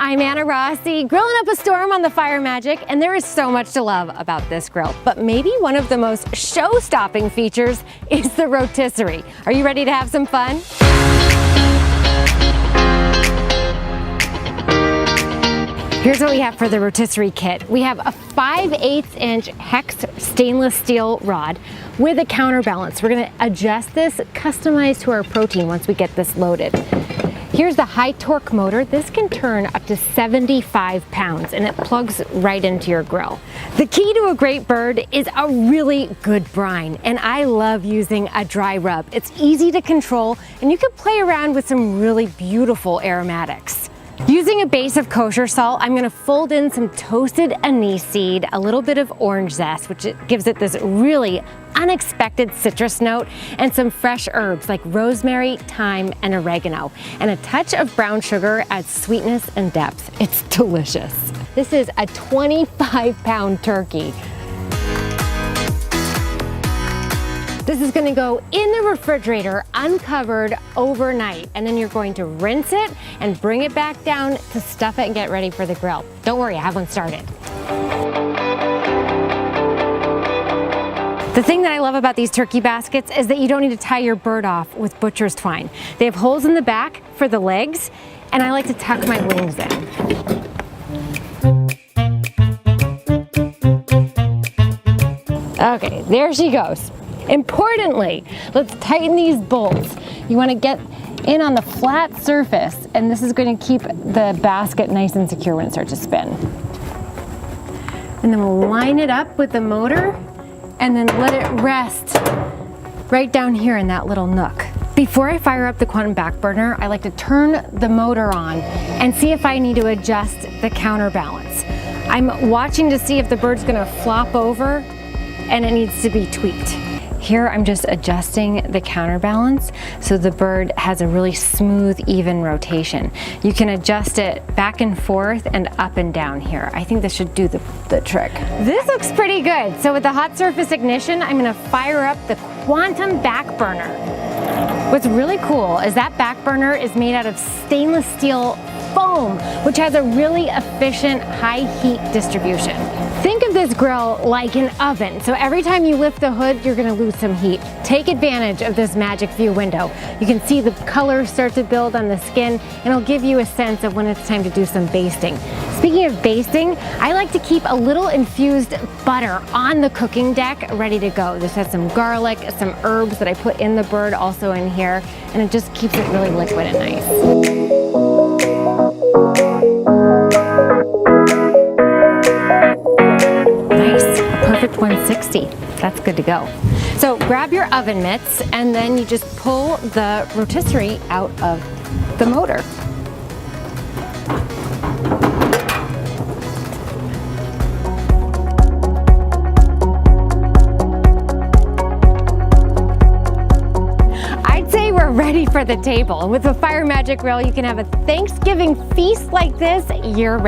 I'm Anna Rossi, grilling up a storm on the Fire Magic, and there is so much to love about this grill. But maybe one of the most show-stopping features is the rotisserie. Are you ready to have some fun? Here's what we have for the rotisserie kit. We have a 5/8" hex stainless steel rod with a counterbalance. We're gonna adjust this, customized to our protein once we get this loaded. Here's the high torque motor. This can turn up to 75 pounds and it plugs right into your grill. The key to a great bird is a really good brine, and I love using a dry rub. It's easy to control and you can play around with some really beautiful aromatics. Using a base of kosher salt, I'm gonna fold in some toasted anise seed, a little bit of orange zest, which gives it this really unexpected citrus note, and some fresh herbs like rosemary, thyme, and oregano. And a touch of brown sugar adds sweetness and depth. It's delicious. This is a 25-pound turkey. This is gonna go in the refrigerator uncovered overnight, and then you're going to rinse it and bring it back down to stuff it and get ready for the grill. Don't worry, I have one started. The thing that I love about these turkey baskets is that you don't need to tie your bird off with butcher's twine. They have holes in the back for the legs, and I like to tuck my wings in. Okay, there she goes. Importantly, let's tighten these bolts. You want to get in on the flat surface, and this is going to keep the basket nice and secure when it starts to spin. And then we'll line it up with the motor and then let it rest right down here in that little nook. Before I fire up the quantum backburner, I like to turn the motor on and see if I need to adjust the counterbalance. I'm watching to see if the bird's going to flop over and it needs to be tweaked. Here I'm just adjusting the counterbalance so the bird has a really smooth, even rotation. You can adjust it back and forth and up and down here. I think this should do the trick. This looks pretty good. So with the hot surface ignition, I'm gonna fire up the quantum backburner. What's really cool is that backburner is made out of stainless steel foam, which has a really efficient high heat distribution. Think of this grill like an oven, so every time you lift the hood, you're gonna lose some heat. Take advantage of this magic view window. You can see the colors start to build on the skin, and it'll give you a sense of when it's time to do some basting. Speaking of basting, I like to keep a little infused butter on the cooking deck ready to go. This has some garlic, some herbs that I put in the bird also in here, and it just keeps it really liquid and nice. Perfect 160. That's good to go. So grab your oven mitts and then you just pull the rotisserie out of the motor. I'd say we're ready for the table. With the Fire Magic Grill, you can have a Thanksgiving feast like this year-round.